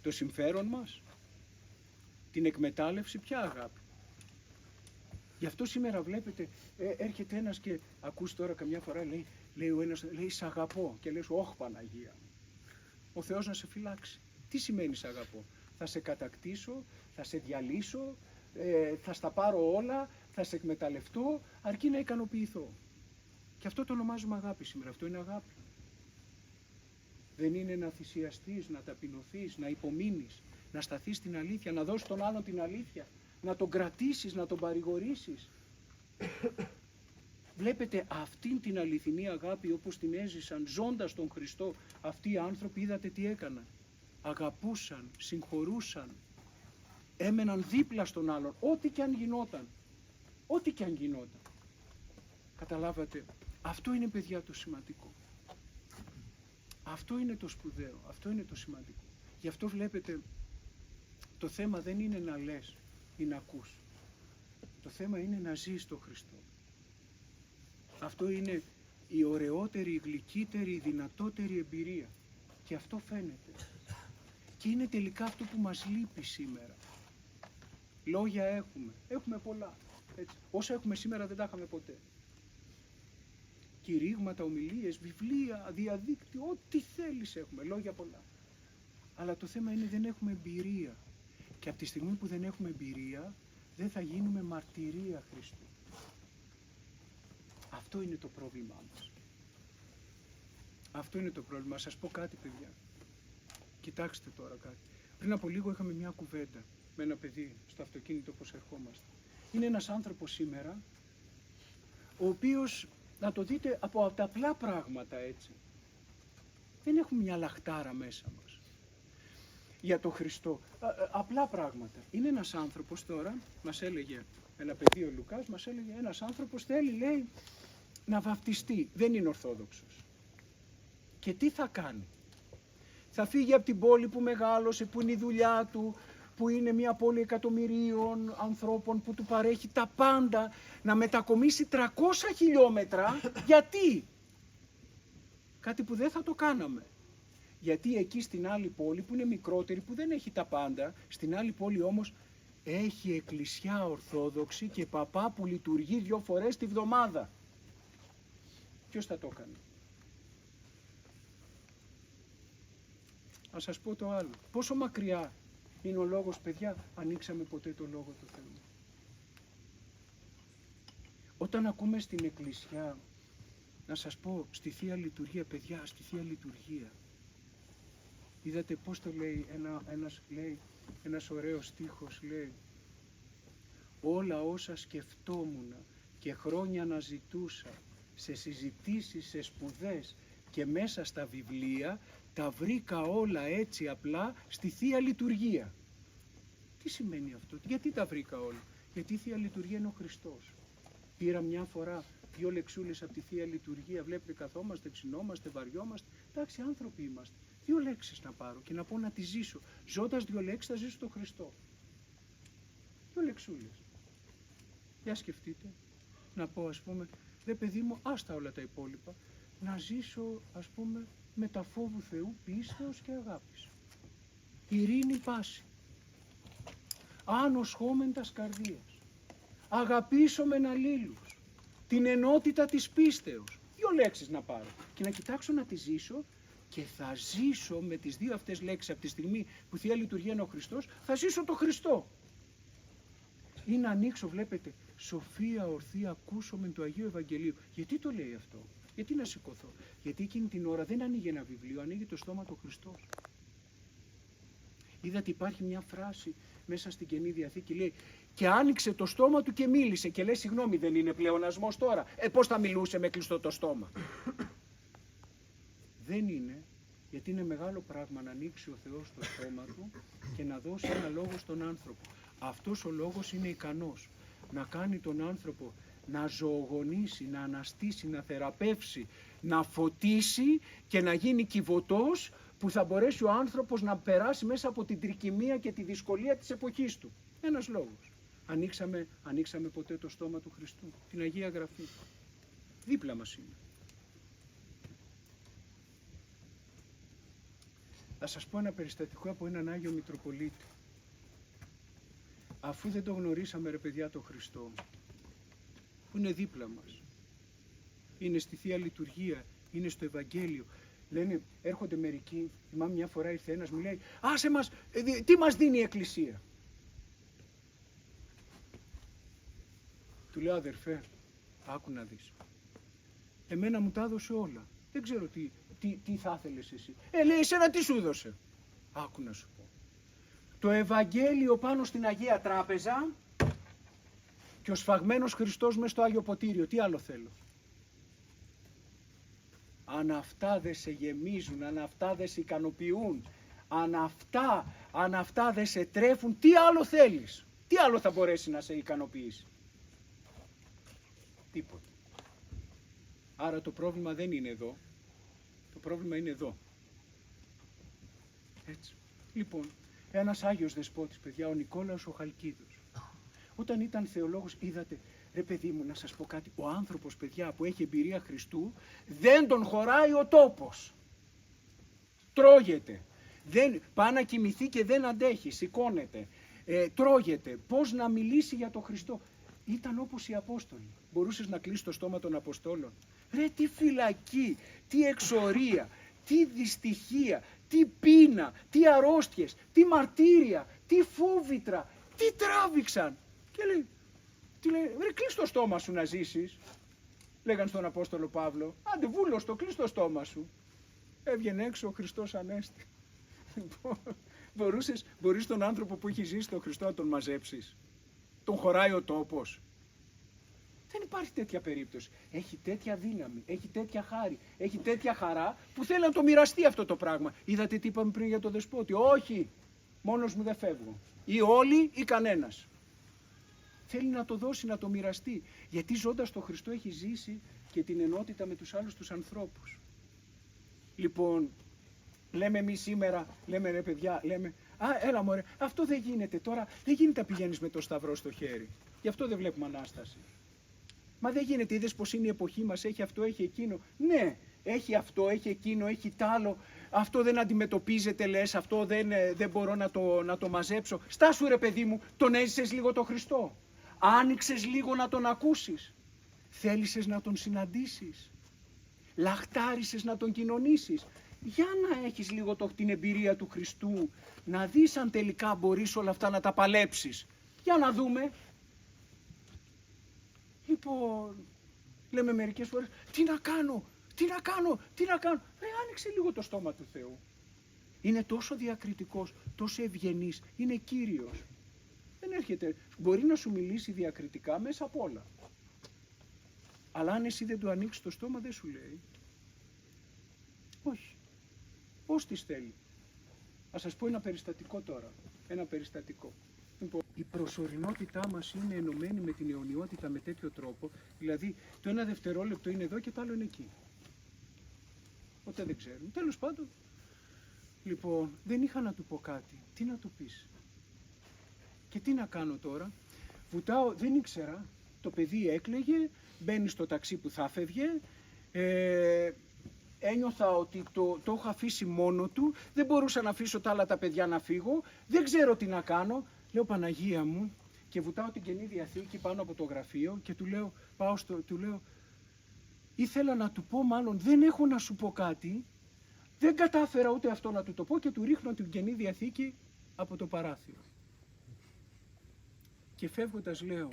Speaker 2: Το συμφέρον μας? Την εκμετάλλευση? Ποια αγάπη? Γι' αυτό σήμερα βλέπετε, έρχεται ένας και ακούς τώρα καμιά φορά, Λέει ο ένας, λέει σ' αγαπώ και λες όχ Παναγία. Ο Θεός να σε φυλάξει. Τι σημαίνει σ' αγαπώ? Θα σε κατακτήσω, θα σε διαλύσω, θα στα πάρω όλα, θα σε εκμεταλλευτώ, αρκεί να ικανοποιηθώ. Και αυτό το ονομάζουμε αγάπη σήμερα. Αυτό είναι αγάπη. Δεν είναι να θυσιαστείς, να ταπεινωθείς, να υπομείνεις, να σταθείς στην αλήθεια, να δώσεις τον άλλον την αλήθεια, να τον κρατήσεις, να τον παρηγορήσεις. Βλέπετε αυτήν την αληθινή αγάπη όπως την έζησαν ζώντας τον Χριστό αυτοί οι άνθρωποι, είδατε τι έκαναν? Αγαπούσαν, συγχωρούσαν, έμεναν δίπλα στον άλλον, ό,τι και αν γινόταν. Ό,τι και αν γινόταν. Καταλάβατε, αυτό είναι παιδιά το σημαντικό. Αυτό είναι το σπουδαίο, αυτό είναι το σημαντικό. Γι' αυτό βλέπετε, το θέμα δεν είναι να λες ή να ακούς. Το θέμα είναι να ζεις τον Χριστό. Αυτό είναι η ωραιότερη, η γλυκύτερη, η δυνατότερη εμπειρία. Και αυτό φαίνεται. Και είναι τελικά αυτό που μας λείπει σήμερα. Λόγια έχουμε πολλά. Έτσι. Όσα έχουμε σήμερα δεν τα είχαμε ποτέ. Κηρύγματα, ομιλίες, βιβλία, διαδίκτυο, ό,τι θέλεις έχουμε, λόγια πολλά. Αλλά το θέμα είναι δεν έχουμε εμπειρία. Και από τη στιγμή που δεν έχουμε εμπειρία, δεν θα γίνουμε μαρτυρία Χριστού. Αυτό είναι το πρόβλημά μας. Αυτό είναι το πρόβλημα. Σας πω κάτι, παιδιά. Κοιτάξτε τώρα κάτι. Πριν από λίγο είχαμε μια κουβέντα με ένα παιδί στο αυτοκίνητο πως ερχόμαστε. Είναι ένας άνθρωπος σήμερα, ο οποίος, να το δείτε από τα απλά πράγματα έτσι, δεν έχουμε μια λαχτάρα μέσα μας για τον Χριστό. Απλά πράγματα. Είναι ένας άνθρωπος τώρα, μας έλεγε ένα παιδί ο Λουκάς, μας έλεγε ένας άνθρωπος θέλει, λέει, να βαφτιστεί. Δεν είναι Ορθόδοξος. Και τι θα κάνει? Θα φύγει από την πόλη που μεγάλωσε, που είναι η δουλειά του, που είναι μια πόλη εκατομμυρίων ανθρώπων που του παρέχει τα πάντα, να μετακομίσει 300 χιλιόμετρα. Γιατί? Κάτι που δεν θα το κάναμε. Γιατί εκεί στην άλλη πόλη που είναι μικρότερη, που δεν έχει τα πάντα, στην άλλη πόλη όμως έχει εκκλησιά ορθόδοξη και παπά που λειτουργεί 2 φορές τη βδομάδα. Ποιος θα το έκανε? Ας σας πω το άλλο. Πόσο μακριά είναι ο λόγος, παιδιά, ανοίξαμε ποτέ το λόγο του Θεού? Όταν ακούμε στην εκκλησιά, να σας πω, στη Θεία Λειτουργία, παιδιά, στη Θεία Λειτουργία, είδατε πώς το λέει, ένας ωραίος στίχος, λέει, όλα όσα σκεφτόμουν και χρόνια να ζητούσα, σε συζητήσεις, σε σπουδές και μέσα στα βιβλία, τα βρήκα όλα έτσι απλά στη Θεία Λειτουργία. Τι σημαίνει αυτό? Γιατί τα βρήκα όλα? Γιατί η Θεία Λειτουργία είναι ο Χριστός. Πήρα μια φορά 2 λεξούλες από τη Θεία Λειτουργία, βλέπετε καθόμαστε, ξυνόμαστε, βαριόμαστε. Εντάξει, άνθρωποι είμαστε. 2 λέξεις να πάρω και να πω να τις ζήσω. Ζώντας 2 λέξεις θα ζήσω τον Χριστό. 2 λεξούλες. Για σκεφτείτε. Να πω, ας πούμε, ρε παιδί μου, άστα όλα τα υπόλοιπα. Να ζήσω, ας πούμε, με τα φόβου Θεού, πίστεως και αγάπης. Ειρήνη πάση. Άνος χώμεντας καρδίας. Αγαπήσομεν αλλήλους. Την ενότητα της πίστεως. 2 λέξεις να πάρω και να κοιτάξω να τις ζήσω και θα ζήσω με τις 2 αυτές λέξεις από τη στιγμή που Θεία Λειτουργία είναι ο Χριστός, θα ζήσω το Χριστό. Ή να ανοίξω, βλέπετε, σοφία ορθή ακούσομεν του Αγίου Ευαγγελίου. Γιατί το λέει αυτό? Γιατί να σηκωθώ? Γιατί εκείνη την ώρα δεν ανοίγει ένα βιβλίο, ανοίγει το στόμα του Χριστός. Είδατε, υπάρχει μια φράση μέσα στην Καινή Διαθήκη, λέει, και άνοιξε το στόμα του και μίλησε. Και λέει, συγγνώμη, δεν είναι πλεονασμός τώρα? Πώς θα μιλούσε με κλειστό το στόμα? Δεν είναι, γιατί είναι μεγάλο πράγμα να ανοίξει ο Θεός το στόμα του και να δώσει ένα λόγο στον άνθρωπο. Αυτός ο λόγος είναι ικανός να κάνει τον άνθρωπο να ζωογονήσει, να αναστήσει, να θεραπεύσει, να φωτίσει και να γίνει κυβωτός που θα μπορέσει ο άνθρωπος να περάσει μέσα από την τρικυμία και τη δυσκολία της εποχής του. Ένας λόγος. Ανοίξαμε ποτέ το στόμα του Χριστού, την Αγία Γραφή? Δίπλα μας είναι. Θα σας πω ένα περιστατικό από έναν Άγιο Μητροπολίτη. Αφού δεν το γνωρίσαμε, ρε παιδιά, το Χριστό, που είναι δίπλα μας, είναι στη Θεία Λειτουργία, είναι στο Ευαγγέλιο. Λένε, έρχονται μερικοί, θυμάμαι μια φορά ήρθε ένας, μου λέει, άσε μας, τι μας δίνει η Εκκλησία. Του λέω, αδερφέ, άκου να δεις. Εμένα μου τα έδωσε όλα. Δεν ξέρω τι θα ήθελες εσύ. Λέει, εσένα τι σου έδωσε. Άκου να σου πω. Το Ευαγγέλιο πάνω στην Αγία Τράπεζα και ο σφαγμένος Χριστός μες στο Άγιο Ποτήριο. Τι άλλο θέλω. Αν αυτά δεν σε γεμίζουν, αν αυτά δεν σε ικανοποιούν, αν αυτά δεν σε τρέφουν, τι άλλο θέλεις. Τι άλλο θα μπορέσει να σε ικανοποιήσει. Τίποτα. Άρα το πρόβλημα δεν είναι εδώ. Το πρόβλημα είναι εδώ. Έτσι. Λοιπόν, ένας Άγιος Δεσπότης, παιδιά, ο Νικόλαος ο Χαλκίδος. Όταν ήταν θεολόγος, είδατε, ρε παιδί μου, να σας πω κάτι, ο άνθρωπος, παιδιά, που έχει εμπειρία Χριστού, δεν τον χωράει ο τόπος. Τρώγεται. Πάει να κοιμηθεί και δεν αντέχει, σηκώνεται. Τρώγεται. Πώς να μιλήσει για τον Χριστό. Ήταν όπως οι Απόστολοι. Μπορούσες να κλείσεις το στόμα των Αποστόλων. Ρε, τι φυλακή, τι εξορία, τι δυστυχία, τι πείνα, τι αρρώστιες, τι μαρτύρια, τι φόβητρα, τι τράβηξαν. Και λέει, ρε, κλείς το στόμα σου να ζήσεις. Λέγαν στον Απόστολο Παύλο, άντε βούλωστο, κλείς το στόμα σου. Έβγαινε έξω ο Χριστός Ανέστη. Μπορείς τον άνθρωπο που έχει ζήσει τον Χριστό να τον μαζέψεις. Τον χωράει ο τόπος. Δεν υπάρχει τέτοια περίπτωση. Έχει τέτοια δύναμη, έχει τέτοια χάρη, έχει τέτοια χαρά που θέλει να το μοιραστεί αυτό το πράγμα. Είδατε τι είπαμε πριν για το Δεσπότη. Όχι, μόνος μου δεν φεύγω. Ή όλοι ή κανένας. Θέλει να το δώσει, να το μοιραστεί. Γιατί ζώντας τον Χριστό έχει ζήσει και την ενότητα με τους άλλους τους ανθρώπους. Λοιπόν, λέμε εμείς σήμερα, λέμε ρε παιδιά, λέμε, έλα μωρέ, αυτό δεν γίνεται τώρα, δεν γίνεται να πηγαίνεις με το σταυρό στο χέρι. Γι' αυτό δεν βλέπουμε Ανάσταση. Μα δεν γίνεται, είδες πως είναι η εποχή μας, έχει αυτό, έχει εκείνο. Ναι, έχει αυτό, έχει εκείνο, έχει τ' άλλο. Αυτό δεν αντιμετωπίζεται, λες, αυτό δεν μπορώ να το μαζέψω. Στάσου ρε παιδί μου, τον έζησες λίγο τον Χριστό. Άνοιξες λίγο να τον ακούσεις. Θέλησες να τον συναντήσεις. Λαχτάρισες να τον κοινωνήσεις. Για να έχεις λίγο την εμπειρία του Χριστού, να δεις αν τελικά μπορείς όλα αυτά να τα παλέψεις. Για να δούμε. Λοιπόν, λέμε μερικές φορές, τι να κάνω. Άνοιξε λίγο το στόμα του Θεού. Είναι τόσο διακριτικός, τόσο ευγενής, είναι Κύριος. Δεν έρχεται, μπορεί να σου μιλήσει διακριτικά μέσα απ' όλα. Αλλά αν εσύ δεν του ανοίξεις το στόμα δεν σου λέει. Όχι. Πώς τις θέλει. Ας σας πω ένα περιστατικό τώρα. Ένα περιστατικό. Λοιπόν, η προσωρινότητά μας είναι ενωμένη με την αιωνιότητα με τέτοιο τρόπο, δηλαδή το ένα δευτερόλεπτο είναι εδώ και το άλλο είναι εκεί. Ποτέ δεν ξέρουμε. Τέλος πάντων, λοιπόν, δεν είχα να του πω κάτι. Τι να του πεις. Και τι να κάνω τώρα. Βουτάω, δεν ήξερα. Το παιδί έκλαιγε, μπαίνει στο ταξί που θα φεύγε. Ένιωθα ότι το έχω αφήσει μόνο του. Δεν μπορούσα να αφήσω τα άλλα τα παιδιά να φύγω. Δεν ξέρω τι να κάνω. Λέω Παναγία μου και βουτάω την Καινή Διαθήκη πάνω από το γραφείο και του λέω, του λέω, ήθελα να του πω μάλλον, δεν έχω να σου πω κάτι. Δεν κατάφερα ούτε αυτό να του το πω και του ρίχνω την Καινή Διαθήκη από το παράθυρο. Και φεύγοντας λέω,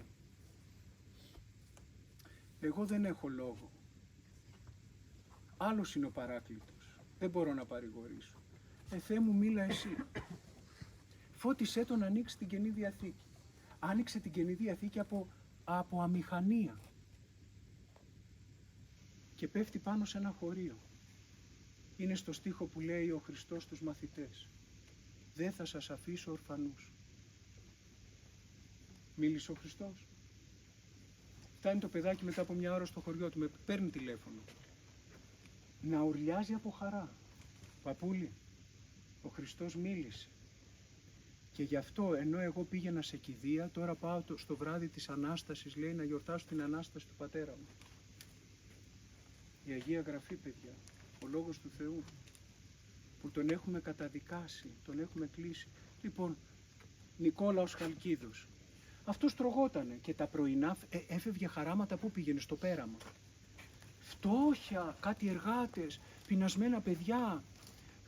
Speaker 2: εγώ δεν έχω λόγο. Άλλος είναι ο Παράκλητος. Δεν μπορώ να παρηγορήσω. Θεέ μου, μίλα εσύ. Φώτισέ τον να ανοίξει την Καινή Διαθήκη. Άνοιξε την Καινή Διαθήκη από αμηχανία. Και πέφτει πάνω σε ένα χωρίο. Είναι στο στίχο που λέει ο Χριστός στους μαθητές. Δεν θα σας αφήσω ορφανούς. Μίλησε ο Χριστός. Φτάνει το παιδάκι μετά από μια ώρα στο χωριό του, με παίρνει τηλέφωνο. Να ουρλιάζει από χαρά. Παππούλη, ο Χριστός μίλησε. Και γι' αυτό, ενώ εγώ πήγαινα σε κηδεία, τώρα πάω στο βράδυ της Ανάστασης, λέει, να γιορτάσω την Ανάσταση του πατέρα μου. Η Αγία Γραφή, παιδιά, ο Λόγος του Θεού, που τον έχουμε καταδικάσει, τον έχουμε κλείσει. Λοιπόν, Νικόλαος Χαλκίδος, αυτός τρογότανε και τα πρωινά έφευγε χαράματα, που πήγαινε στο πέραμα. φτώχεια, κάτι εργάτες, πεινασμένα παιδιά,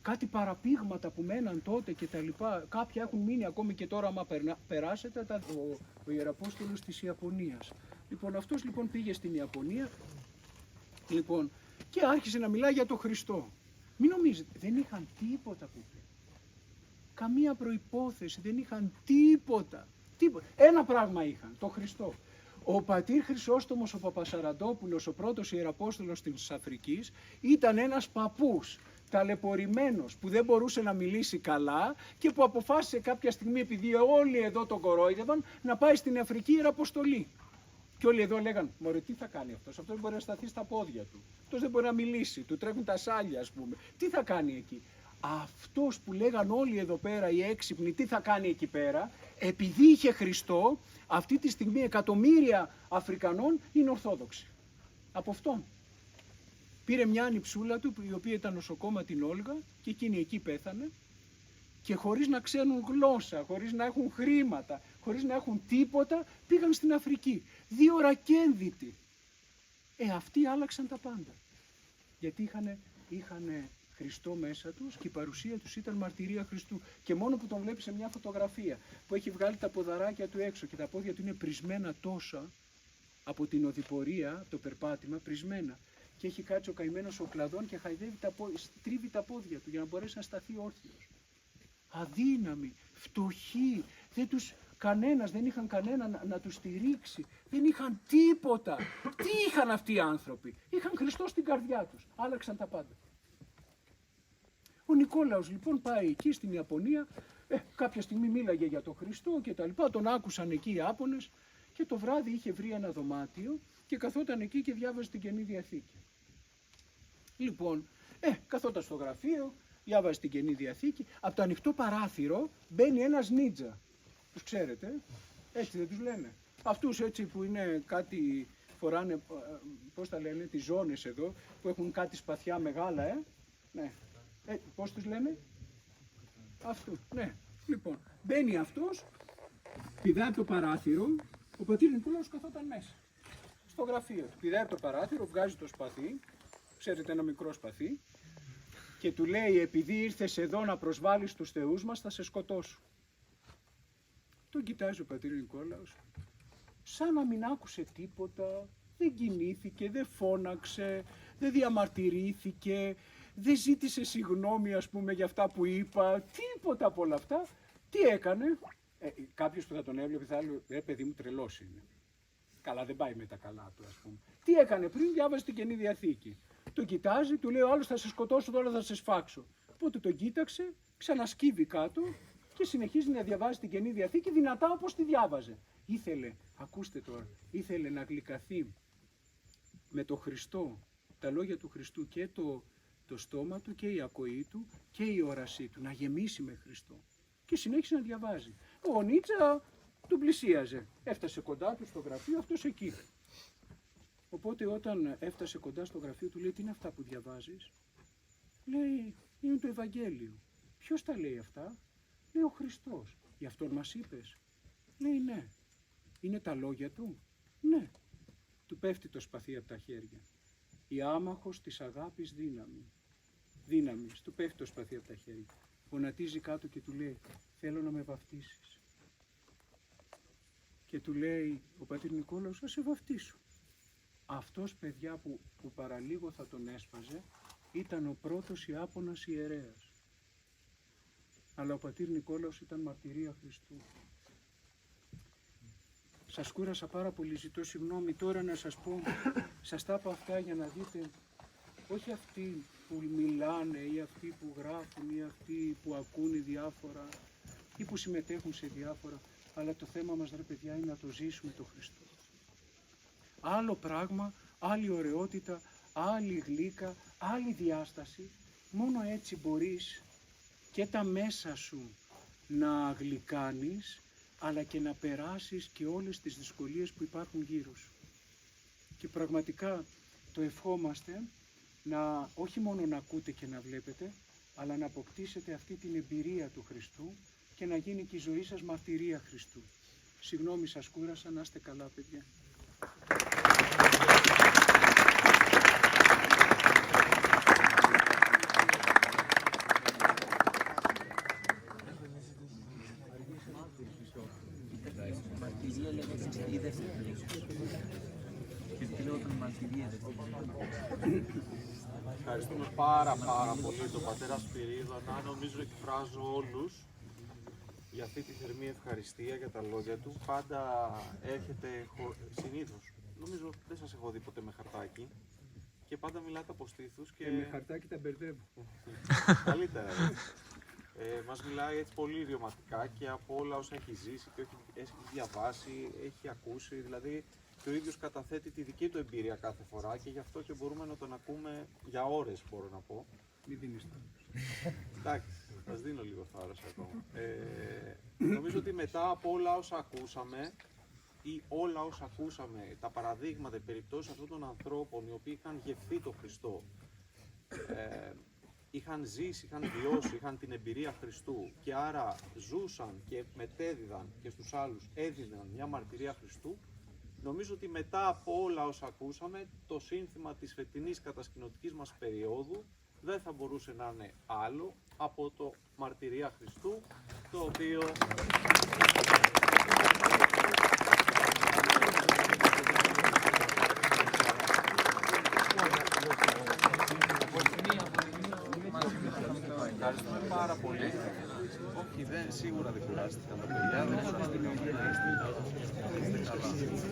Speaker 2: κάτι παραπήγματα που μέναν τότε και τα λοιπά. Κάποια έχουν μείνει ακόμη και τώρα, άμα περάσετε, ο Ιεραπόστολος της Ιαπωνίας. Λοιπόν, αυτός λοιπόν πήγε στην Ιαπωνία, λοιπόν, και άρχισε να μιλάει για τον Χριστό. Μην νομίζετε, δεν είχαν τίποτα που πει. Καμία προϋπόθεση, δεν είχαν τίποτα. Ένα πράγμα είχαν, το Χριστό. Ο πατήρ Χρυσόστομος ο Παπασαραντόπουλος, ο πρώτος Ιεραπόστολος της Αφρικής, ήταν ένας παππούς, ταλαιπωρημένος, που δεν μπορούσε να μιλήσει καλά και που αποφάσισε κάποια στιγμή, επειδή όλοι εδώ τον κορόιδευαν, να πάει στην Αφρική Ιεραποστολή. Και όλοι εδώ λέγαν, μωρέ, τι θα κάνει αυτός δεν μπορεί να σταθεί στα πόδια του, αυτός δεν μπορεί να μιλήσει, του τρέχουν τα σάλια, ας πούμε. Τι θα κάνει εκεί? Αυτός που λέγαν όλοι εδώ πέρα οι έξυπνοι, τι θα κάνει εκεί πέρα, επειδή είχε Χριστό, αυτή τη στιγμή εκατομμύρια Αφρικανών είναι Ορθόδοξοι. Από αυτόν. Πήρε μια ανιψούλα του, η οποία ήταν νοσοκόμα, την Όλγα, και εκείνη εκεί πέθανε, και χωρίς να ξέρουν γλώσσα, χωρίς να έχουν χρήματα, χωρίς να έχουν τίποτα, πήγαν στην Αφρική. 2 ρακένδυτοι. Αυτοί άλλαξαν τα πάντα. Γιατί είχαν Χριστό μέσα τους και η παρουσία τους ήταν μαρτυρία Χριστού. Και μόνο που τον βλέπει σε μια φωτογραφία που έχει βγάλει τα ποδαράκια του έξω και τα πόδια του είναι πρισμένα τόσα από την οδηπορία, το περπάτημα, πρισμένα. Και έχει κάτσει ο καημένος ο κλαδόν και χαϊδεύει τρίβει τα πόδια του για να μπορέσει να σταθεί όρθιος. Αδύναμοι, φτωχοί, δεν είχαν κανένα να τους στηρίξει, δεν είχαν τίποτα. Τι είχαν αυτοί οι άνθρωποι? Είχαν Χριστό στην καρδιά τους, άλλαξαν τα πάντα. Ο Νικόλαος λοιπόν πάει εκεί στην Ιαπωνία, κάποια στιγμή μίλαγε για τον Χριστό και τα λοιπά, τον άκουσαν εκεί οι Ιάπωνες και το βράδυ είχε βρει ένα δωμάτιο και καθόταν εκεί και διάβαζε την Καινή Διαθήκη. Λοιπόν, καθόταν στο γραφείο, διάβαζε την Καινή Διαθήκη, από το ανοιχτό παράθυρο μπαίνει ένας νίτζα. Τους ξέρετε, έτσι δεν τους λένε? Αυτούς έτσι που είναι κάτι, φοράνε, πώς τα λένε, τις ζώνες εδώ, που έχουν κάτι σπαθιά μεγάλα, ναι. Πώς τους λένε? Αυτού, ναι. Λοιπόν, μπαίνει αυτός, πηδάει το παράθυρο, ο πατήρ Νικόλαος καθόταν μέσα, στο γραφείο του. Πηδάει το παράθυρο, βγάζει το σπαθί, ξέρετε, ένα μικρό σπαθί, και του λέει, επειδή ήρθες εδώ να προσβάλλεις τους θεούς μας, θα σε σκοτώσω. Τον κοιτάζει ο πατήρ Νικόλαος, σαν να μην άκουσε τίποτα, δεν κινήθηκε, δεν φώναξε, δεν διαμαρτυρήθηκε, δεν ζήτησε συγγνώμη, ας πούμε, για αυτά που είπα, τίποτα από όλα αυτά. Τι έκανε? Κάποιος που θα τον έβλεπε θα έλεγε, παιδί μου, τρελός είναι. Καλά, δεν πάει με τα καλά του, ας πούμε. Τι έκανε πριν? Διάβασε την Καινή Διαθήκη. Τον κοιτάζει, του λέει, ο άλλος θα σε σκοτώσω, τώρα θα σε σφάξω. Οπότε τον κοίταξε, ξανασκύβει κάτω και συνεχίζει να διαβάζει την Καινή Διαθήκη δυνατά όπως τη διάβαζε. Ήθελε, ακούστε τώρα, ήθελε να γλυκαθεί με το Χριστό, τα λόγια του Χριστού, και το στόμα του και η ακοή του και η όρασή του, να γεμίσει με Χριστό. Και συνέχισε να διαβάζει. Ο Νίτσα τον πλησίαζε. Έφτασε κοντά του στο γραφείο, αυτός εκεί. Οπότε όταν έφτασε κοντά στο γραφείο του, λέει, τι είναι αυτά που διαβάζεις? Λέει, είναι το Ευαγγέλιο. Ποιος τα λέει αυτά? Λέει, ο Χριστός. Γι' αυτόν μας είπες? Λέει, ναι. Είναι τα λόγια του? Ναι. Του πέφτει το σπαθί από τα χέρια. Η άμαχος της αγάπης δύναμης. Του πέφτει το σπαθί από τα χέρια. Γονατίζει κάτω και του λέει, θέλω να με βαφτίσεις. Και του λέει ο πατήρ Νικόλαος, θα σε βαφτίσω. Αυτός, παιδιά, που παραλίγο θα τον έσπαζε, ήταν ο πρώτος Ιάπωνας ιερέας. Αλλά ο πατήρ Νικόλαος ήταν μαρτυρία Χριστού. Σας κούρασα πάρα πολύ, ζητώ συγγνώμη. Τώρα να σας πω, σας τα είπα αυτά για να δείτε, όχι αυτοί που μιλάνε ή αυτοί που γράφουν ή αυτοί που ακούνε διάφορα ή που συμμετέχουν σε διάφορα, αλλά το θέμα μας, ρε παιδιά, είναι να το ζήσουμε το Χριστό. Άλλο πράγμα, άλλη ωραιότητα, άλλη γλύκα, άλλη διάσταση. Μόνο έτσι μπορείς και τα μέσα σου να γλυκάνεις, αλλά και να περάσεις και όλες τις δυσκολίες που υπάρχουν γύρω σου. Και πραγματικά το ευχόμαστε να όχι μόνο να ακούτε και να βλέπετε, αλλά να αποκτήσετε αυτή την εμπειρία του Χριστού και να γίνει και η ζωή σας μαρτυρία Χριστού. Συγγνώμη, σας κούρασα, να είστε καλά, παιδιά.
Speaker 1: Ευχαριστούμε πάρα πολύ τον πατέρα Σπυρίδωνα. Νομίζω εκφράζω όλους για αυτή τη θερμή ευχαριστία για τα λόγια του. Πάντα έρχεται συνήθως. Νομίζω δεν σας έχω δει ποτέ με χαρτάκι και πάντα μιλάτε από στήθους και...
Speaker 2: με χαρτάκι τα μπερδεύω.
Speaker 1: Καλύτερα. Μας μιλάει έτσι πολύ ιδιωματικά και από όλα όσα έχει ζήσει και έχει διαβάσει, έχει ακούσει. Δηλαδή και ο ίδιος καταθέτει τη δική του εμπειρία κάθε φορά και γι' αυτό και μπορούμε να τον ακούμε για ώρες, μπορώ να πω.
Speaker 2: Μην δίνεις τώρα.
Speaker 1: Εντάξει, σας δίνω λίγο θάρρος ακόμα. Νομίζω ότι μετά από όλα όσα ακούσαμε ή όλα όσα ακούσαμε, τα παραδείγματα, οι περιπτώσεις αυτών των ανθρώπων οι οποίοι είχαν γευθεί τον Χριστό, είχαν ζήσει, είχαν βιώσει, είχαν την εμπειρία Χριστού και άρα ζούσαν και μετέδιδαν και στους άλλους έδιναν μια μαρτυρία Χριστού, νομίζω ότι μετά από όλα όσα ακούσαμε, το σύνθημα της φετινής κατασκηνωτικής μας περίοδου δεν θα μπορούσε να είναι άλλο από το μαρτυρία Χριστού, το οποίο... Ευχαριστούμε πάρα πολύ. Όχι, σίγουρα δεν κουράστηκαν τα παιδιά. Δεν σας την να είστε καλά.